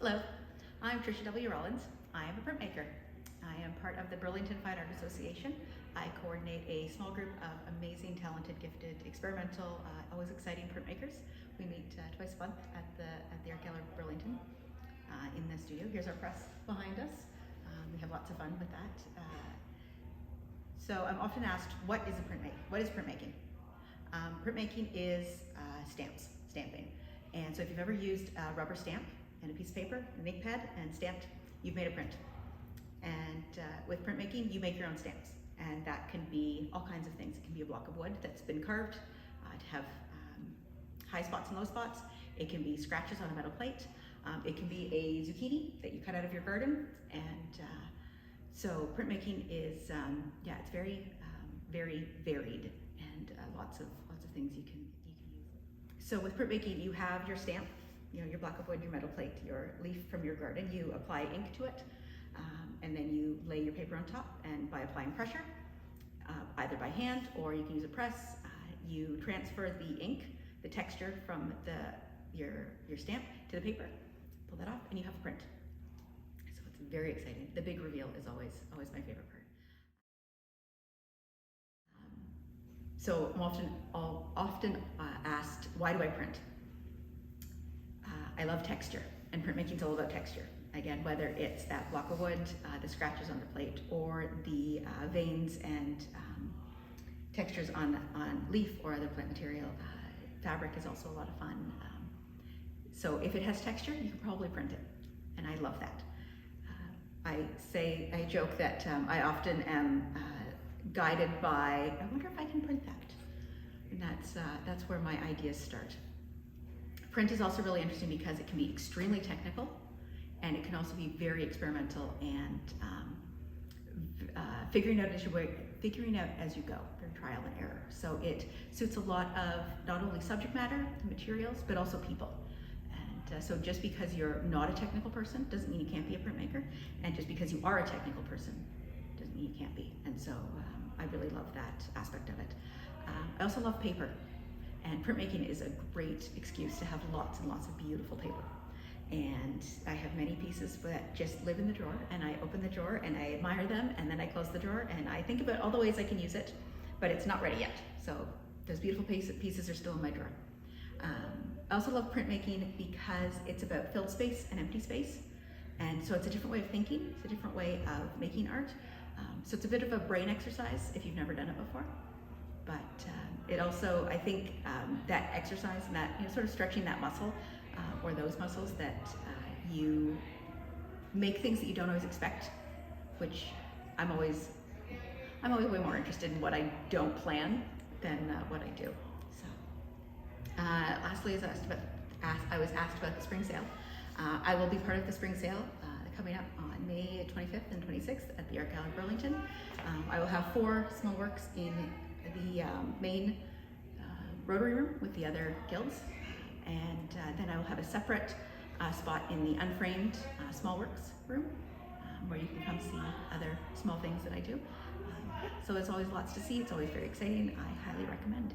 Hello, I'm Tricia Rawlins. I am a printmaker. I am part of the Burlington Fine Arts Association. I coordinate a small group of amazing, talented, gifted, experimental, always exciting printmakers. We meet twice a month at the Art Gallery of Burlington in the studio. Here's our press behind us. We have lots of fun with that. So I'm often asked, what is printmaking? Printmaking is stamping. And so if you've ever used a rubber stamp and a piece of paper, an ink pad, and stamped, you've made a print. And with printmaking, you make your own stamps. And that can be all kinds of things. It can be a block of wood that's been carved to have high spots and low spots. It can be scratches on a metal plate. It can be a zucchini that you cut out of your garden. And so printmaking is, it's very, very varied, and lots of things you can use. So with printmaking, you have your stamp, your block of wood, your metal plate, your leaf from your garden. You apply ink to it, and then you lay your paper on top, and by applying pressure, either by hand or you can use a press, you transfer the ink, the texture from your stamp to the paper, pull that off, and you have a print. So it's very exciting. The big reveal is always my favorite part. So I'm often asked, why do I print? I love texture, and printmaking's all about texture. Again, whether it's that block of wood, the scratches on the plate, or the veins and textures on leaf or other plant material. Fabric is also a lot of fun. So if it has texture, you can probably print it, and I love that. I joke that I often am guided by, I wonder if I can print that. And that's where my ideas start. Print is also really interesting because it can be extremely technical, and it can also be very experimental and figuring out as you go, very trial and error. So it suits a lot of not only subject matter, materials, but also people. And so just because you're not a technical person doesn't mean you can't be a printmaker, and just because you are a technical person doesn't mean you can't be. And so I really love that aspect of it. I also love paper, and printmaking is a great excuse to have lots and lots of beautiful paper. And I have many pieces that just live in the drawer, and I open the drawer and I admire them, and then I close the drawer and I think about all the ways I can use it, but it's not ready yet. So those beautiful pieces are still in my drawer. I also love printmaking because it's about filled space and empty space. And so it's a different way of thinking, it's a different way of making art. So it's a bit of a brain exercise if you've never done it before. But it also, I think, that exercise and that, sort of stretching that muscle, or those muscles that you make things that you don't always expect, which I'm always way more interested in what I don't plan than what I do. So, lastly, I was asked about the spring sale. I will be part of the spring sale coming up on May 25th and 26th at the Art Gallery of Burlington. I will have 4 small works in the main Rotary room with the other guilds, and then I will have a separate spot in the unframed small works room where you can come see other small things that I do. So there's always lots to see. It's always very exciting. I highly recommend.